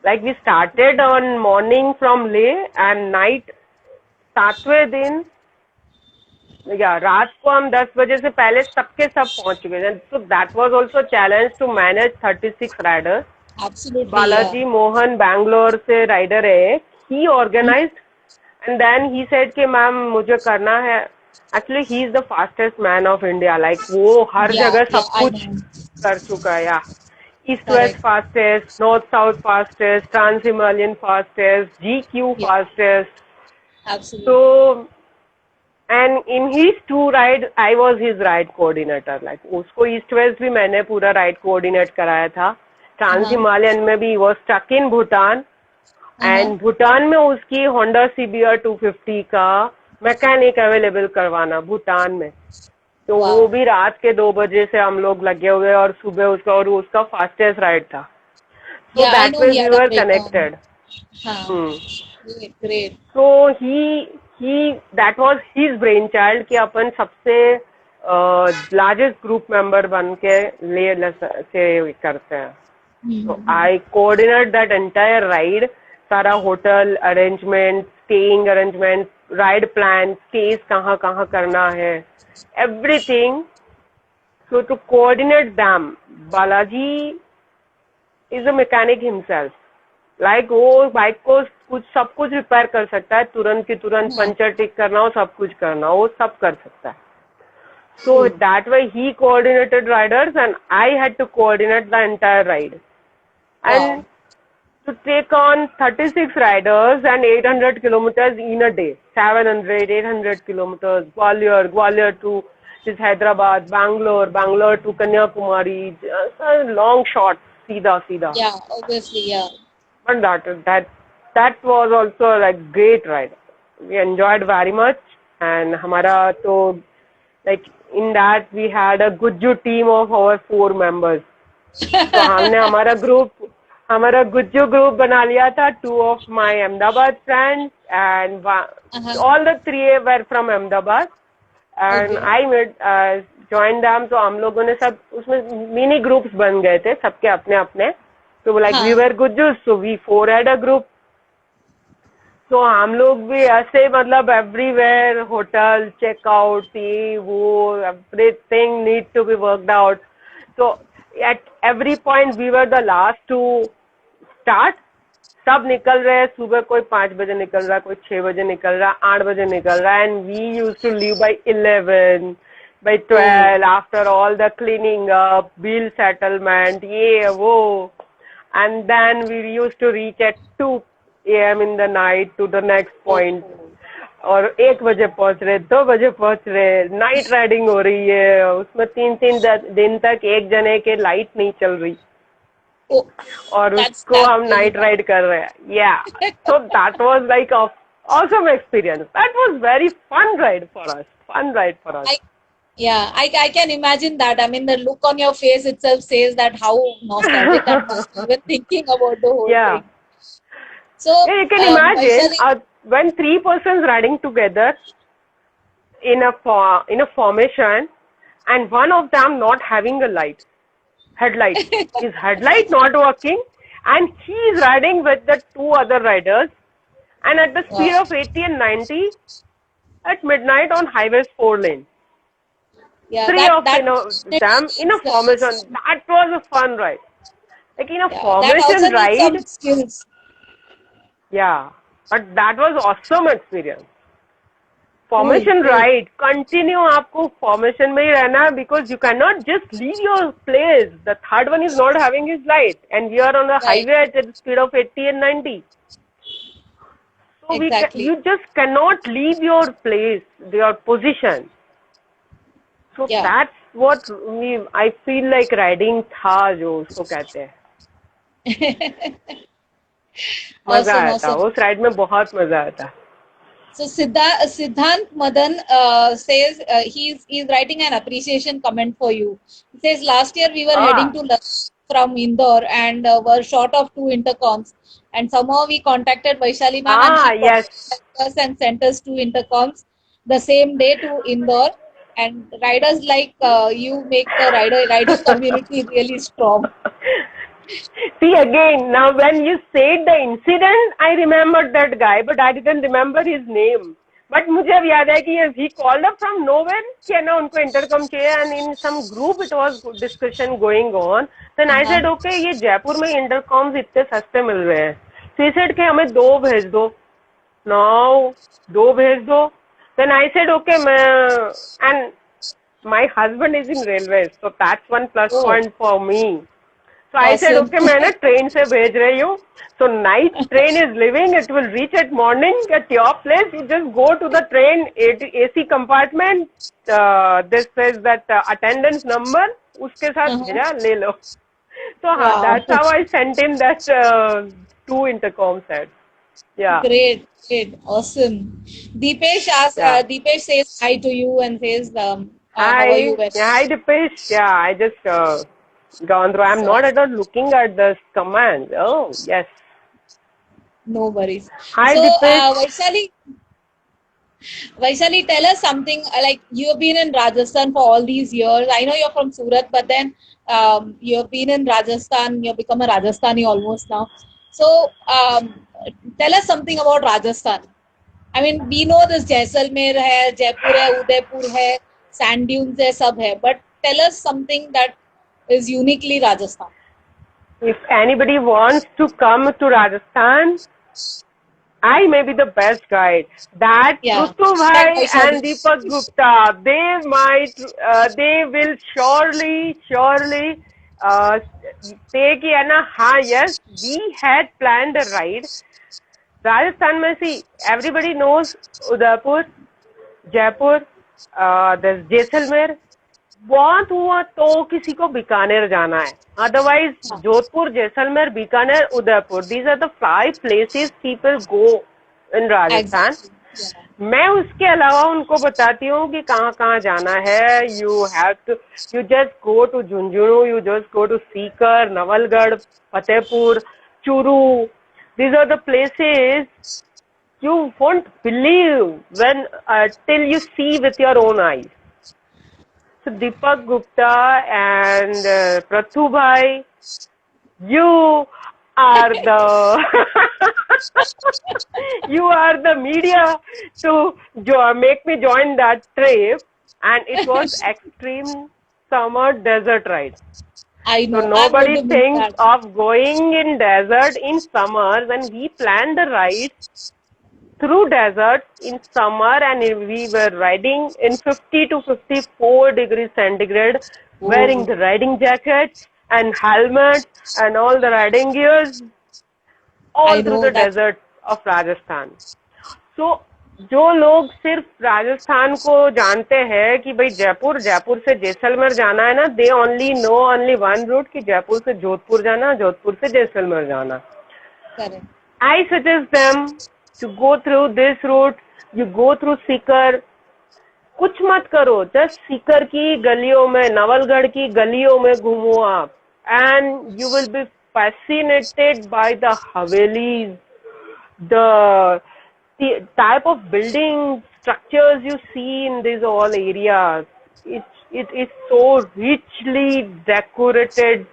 Like we started on morning from Leh and night 7वें दिन, या रात को हम 10 बजे से पहले सबके सब पहुंच चुके थे. So that was also challenge to manage 36 riders. Absolutely. Balaji Mohan Bangalore से राइडर है. He organized and then he said कि मैम मुझे करना है. Actually he is the fastest man of India. Like वो हर जगह सब I कुछ know. कर चुका है. Yeah. East Correct. West fastest, North South fastest, Trans Himalayan fastest, GQ Yeah. fastest. Absolutely. So and in his 2 rides, I was his ride coordinator. Like उसको East West भी मैंने पूरा ride coordinate कराया था. Trans Himalayan में भी he was stuck in Bhutan. And Bhutan में उसकी Honda CBR 250 का मैकेनिक अवेलेबल करवाना भूटान में. तो वो भी रात के 2 बजे से हम लोग लगे हुए, और सुबह उसका फास्टेस्ट राइड था. So Yeah, I that know way he we had a were breakdown. connected. Great, great. So he that was his brainchild कि अपन सबसे लार्जेस्ट ग्रुप मेंबर बन के ले से करते हैं. So Hmm. I coordinate that entire ride, सारा hotel arrangement, staying arrangement, ride plan, stage कहाँ कहाँ करना है, everything. So to coordinate them, Balaji is a mechanic himself. Like वो बाइक को कुछ सब कुछ रिपेयर कर सकता है, तुरंत की तुरंत पंचर टिक करना हो, सब कुछ करना हो, वो सब कर सकता है. So that way he coordinated riders and I had to coordinate the entire ride. And Wow. to take on 36 riders and 800 kilometers in a day, 700, 800 kilometers, Gwalior to this Hyderabad, Bangalore to Kanyakumari, just a long shot, Sida. Yeah, obviously, yeah. But that was also like great ride. We enjoyed very much, and हमारा तो like in that we had a Gujju team of our 4 members. तो हमने हमारा Gujju group बना लिया था. 2 of my Ahmedabad friends and all the 3 were from Ahmedabad and Okay. I made joined them. तो हम लोगों ने सब उसमें मिनी ग्रुप्स बन गए थे, सबके अपने अपने. तो like we were Gujjus, so we 4 had a group. तो हम लोग भी ऐसे मतलब एवरीवेयर होटल चेकआउट ये वो everything need to be worked out. So at every point we were the last to start. सब निकल रहे हैं सुबह, कोई 5 बजे निकल रहा है, कोई 6 बजे निकल रहा है, 8 बजे निकल रहा है. And we used to leave by 11, by 12 after all the cleaning up, bill settlement, ये वो. And then we used to reach at 2 a.m. in the night to the next point. और 1 बजे पहुंच रहे, 2 बजे पहुंच रहे, नाइट राइडिंग हो रही है उसमें 3 दिन तक एक जने के लाइट नहीं चल रही Oh, और that's उसको हम really नाइट राइड कर रहे हैं. Yeah, so that was like a awesome experience. That was very fun ride for us. I can imagine that. I mean, the look on your face itself says that how nostalgic that must be when thinking about the whole Yeah. thing. So, Yeah, you can imagine Vaishali, when 3 persons riding together in a formation and one of them not having a headlight. His headlight not working and he is riding with the 2 other riders and at the speed Wow. of 80 and 90 at midnight on highways 4 lane. yeah, 3 that of them in a formation. That was a fun ride. Like in a that formation also needs ride, some skills. yeah, but that was awesome experience. Formation Cool. ride, continue आपको formation में ही रहना है because you cannot just leave your place. The third one is not having his light and we are on the Right. highway at the speed of 80 and 90. So Exactly. you just cannot leave your place, your position. So Yeah. that's what I feel like riding था जो उसको कहते हैं. मजा Awesome, आया था awesome. उस ride में, बहुत मजा आया था. So Siddhant Madan says he's writing an appreciation comment for you. He says last year we were heading to Ladakh from Indore and were short of 2 intercoms, and somehow we contacted Vaishali ma'am and she Yes. contacted us and sent us 2 intercoms the same day to Indore. And riders like you make the riding community really strong. See again, now when you said the incident, I remembered that guy, but I didn't remember his name. But मुझे अब याद है कि he called up from nowhere कि ना उनको intercom चाहिए and in some group it was discussion going on. Then I said okay, ये जयपुर में intercoms इतने सस्ते मिल रहे हैं. So he said कि हमें 2 भेज दो. Now 2 भेज दो. Then I said okay, and my husband is in railways, so that's one plus point for me. So I said, Awesome. okay, मैं ना ट्रेन से भेज रही हूँ. So night train is leaving. It will reach at morning at your place. You just go to the train AC compartment. This says that attendance number. उसके साथ भेजा ले लो. So Wow. that's how I sent him that 2 intercom sets. Yeah. Great, awesome. Deepesh asks, Yeah. Deepesh says hi to you and says, how Hi. are you? Yeah, hi Dipesh. Yeah, I just gone through. I'm not at all looking at the command. Oh, yes. No worries. Hi, So, Dipesh. Vaishali, Vaishali, tell us something like you have been in Rajasthan for all these years. I know you're from Surat, but then you have been in Rajasthan. You've become a Rajasthani almost now. So tell us something about Rajasthan. I mean, we know this Jaisalmer है, Jaipur है, Udaipur है, sand dunes है, सब है. But tell us something that is uniquely Rajasthan. If anybody wants to come to Rajasthan, I may be the best guide. That Yeah. Rutu That Bhai Vaishali. and Deepak Gupta, they will surely say कि है ना, हाँ, yes, we had planned a ride. Rajasthan में see, everybody knows Udaipur, Jaipur, there's Jaisalmer. बहुत हुआ तो किसी को बीकानेर जाना है. Otherwise, Jodhpur, Jaisalmer, Bikaner, Udaipur. These are the 5 places people go in Rajasthan. Exactly. Yeah. मैं उसके अलावा उनको बताती हूँ कि कहाँ कहाँ जाना है. You just go to Junjunu, you just go to Sikar, Navalgarh, Fatehpur, Churu. These are the places you won't believe when till you see with your own eyes. So Deepak Gupta and Prathu Bhai, you are the media to make me join that trip, and it was extreme summer desert ride. I know. So I'm nobody going to miss thinks that. of going in desert in summer. When we planned the ride through desert in summer, and we were riding in 50 to 54 degrees centigrade, wearing the riding jackets and helmets and all the riding gears, all I through know the that. desert of Rajasthan. So जो लोग सिर्फ राजस्थान को जानते हैं कि भाई जयपुर से जैसलमेर जाना है ना, दे ओनली वन रूट कि जयपुर से जोधपुर जाना, जोधपुर से जैसलमेर जाना. Correct. I suggest them to go through this route. You go through Sikar. कुछ मत करो, जस्ट सीकर की गलियों में, नवलगढ़ की गलियों में घूमो आप, and you will be fascinated by the Havelis, the type of building structures you see in these all areas. It is so richly decorated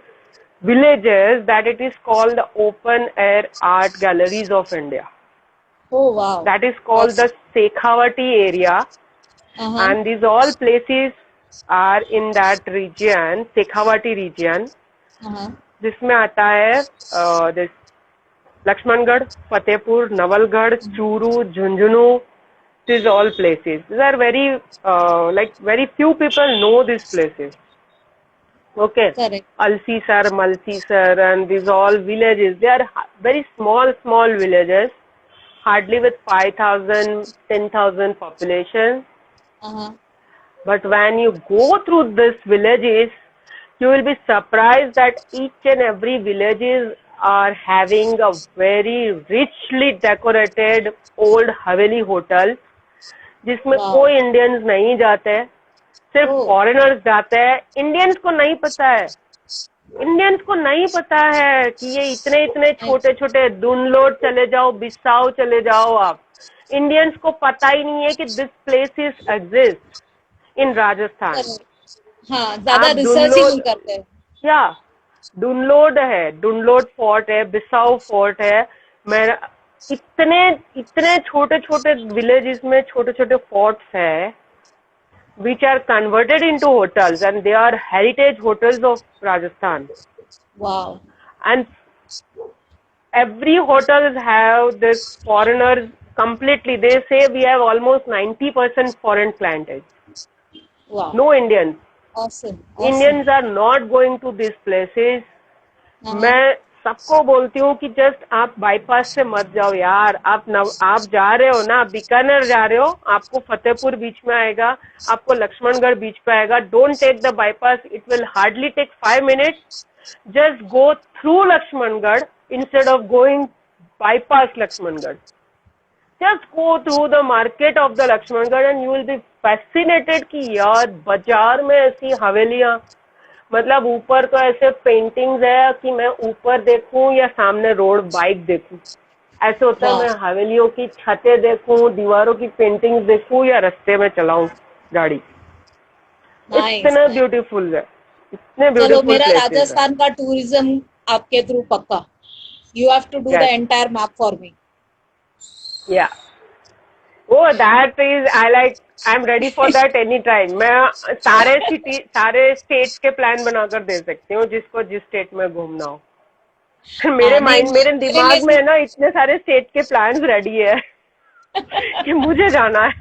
villages that it is called the open air art galleries of India. Oh, wow. That is called the Shekhawati area. Uh-huh. And these all places are in that region, Shekhawati region. Uh-huh. जिसमें आता है this Laxmangarh, Fatehpur, Nawalgarh, Churu, Jhunjhunu. These all places. These are very few people know these places. Okay. Correct. Alsisar, Malsisar, and these all villages. They are very small villages, hardly with 5,000, 10,000 population. Uh-huh. But when you go through these villages, you will be surprised that each and every villages are having a very richly decorated old Haveli hotel, जिसमें Wow. कोई Indians नहीं जाते, सिर्फ Oh. Foreigners जाते हैं. Indians को नहीं पता है कि ये इतने छोटे छोटे दुनलोड चले जाओ, बिसाऊ चले जाओ आप. इंडियंस को पता ही नहीं है कि this places exist in Rajasthan. हाँ, ज्यादा आप रिसर्च ही नहीं दुनलोड करते हैं. क्या डुनलोड है, डुनलोड फोर्ट है, बिसाऊ फोर्ट है. मेरा इतने छोटे छोटे विलेजेस में छोटे छोटे फोर्ट्स है which are converted into hotels, and they are heritage hotels of Rajasthan. Wow. And every hotel have this foreigners completely. They say we have almost 90% foreign clientele. Wow. No Indians. Awesome. Indians are not going to these places. Uh-huh. मैं सबको बोलती हूँ कि just आप bypass से मत जाओ यार. आप जा रहे हो ना, बीकानेर जा रहे हो, आपको फतेहपुर बीच में आएगा, आपको लक्ष्मणगढ़ बीच पे आएगा. Don't take the bypass. It will hardly take 5 minutes. Just go through Lakshmangarh instead of going bypass Lakshmangarh. Just go through the market of the Lakshmangarh and you will be fascinated कि यार बाजार में ऐसी हवेलियां, मतलब ऊपर तो ऐसे paintings है कि मैं ऊपर देखूं या सामने रोड बाइक देखूं. ऐसे होता है Wow. मैं हवेलियों की छतें देखूं, दीवारों की पेंटिंग्स देखूं या रास्ते में चलाऊं गाड़ी. Nice, इतने nice. ब्यूटीफुल है, इतने चलो ब्यूटीफुल मेरा प्लेसेस है. राजस्थान का टूरिज्म आपके थ्रू पक्का. You have to do the yes. entire map for me. या. Oh, that is, I like, I'm ready for that any time. मैं सारे स्टेट्स के प्लान बनाकर दे सकती हूँ जिसको जिस स्टेट में घूमना हो. नहीं मेरे मेरे दिमाग में लिए है ना इतने सारे स्टेट के प्लान्स रेडी है कि मुझे जाना है.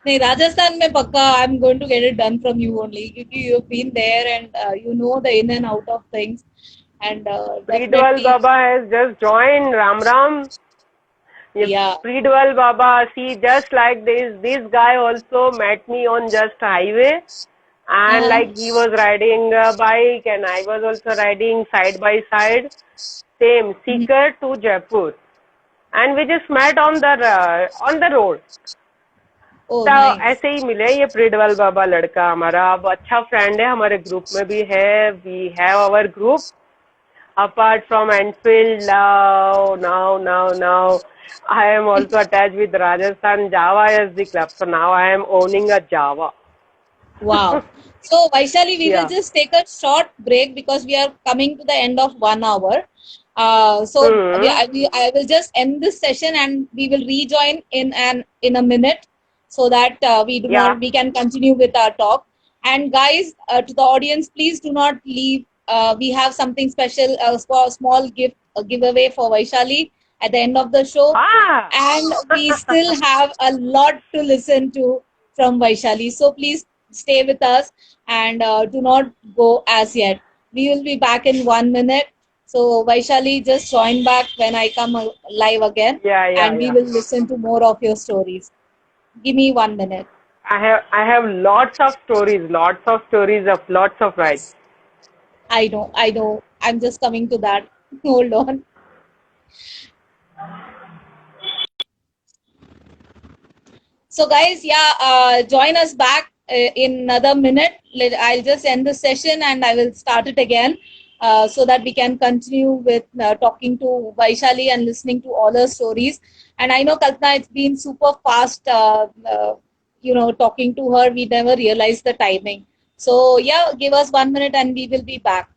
नहीं राजस्थान में पक्का I am going to get it done from you only क्योंकि you have been there and you know the in and out of things and Preedwal definitely Baba has just joined. Ram Ram. या Preedwal Baba, see, just like this guy also met me on just highway, and like he was riding a bike and I was also riding side by side. Same, Sikar to Jaipur, and we just met on the road. ओह तो nice ऐसे ही मिले ये प्रीडवल बाबा लड़का हमारा. अब अच्छा friend है, हमारे ग्रुप में भी है. We have our group apart from Enfield. Now I am also attached with Rajasthan Java as the club, so now I am owning a Java. Wow. So, Vaishali, we will Yeah. just take a short break because we are coming to the end of 1 hour. I will just end this session and we will rejoin in a minute so that Yeah. we can continue with our talk. And guys, to the audience, please do not leave. We have something special, a small gift, a giveaway for Vaishali at the end of the show. Ah. And we still have a lot to listen to from Vaishali. So please stay with us and do not go as yet. We will be back in 1 minute. So Vaishali, just join back when I come live again, and we Yeah. will listen to more of your stories. Give me 1 minute. I have lots of stories of lots of rides. I know, I know. I'm just coming to that. Hold on. So, guys, yeah, join us back in another minute. I'll just end the session and I will start it again so that we can continue with talking to Vaishali and listening to all her stories. And I know, Kalpana, it's been super fast, talking to her. We never realized the timing. So, yeah, give us 1 minute and we will be back.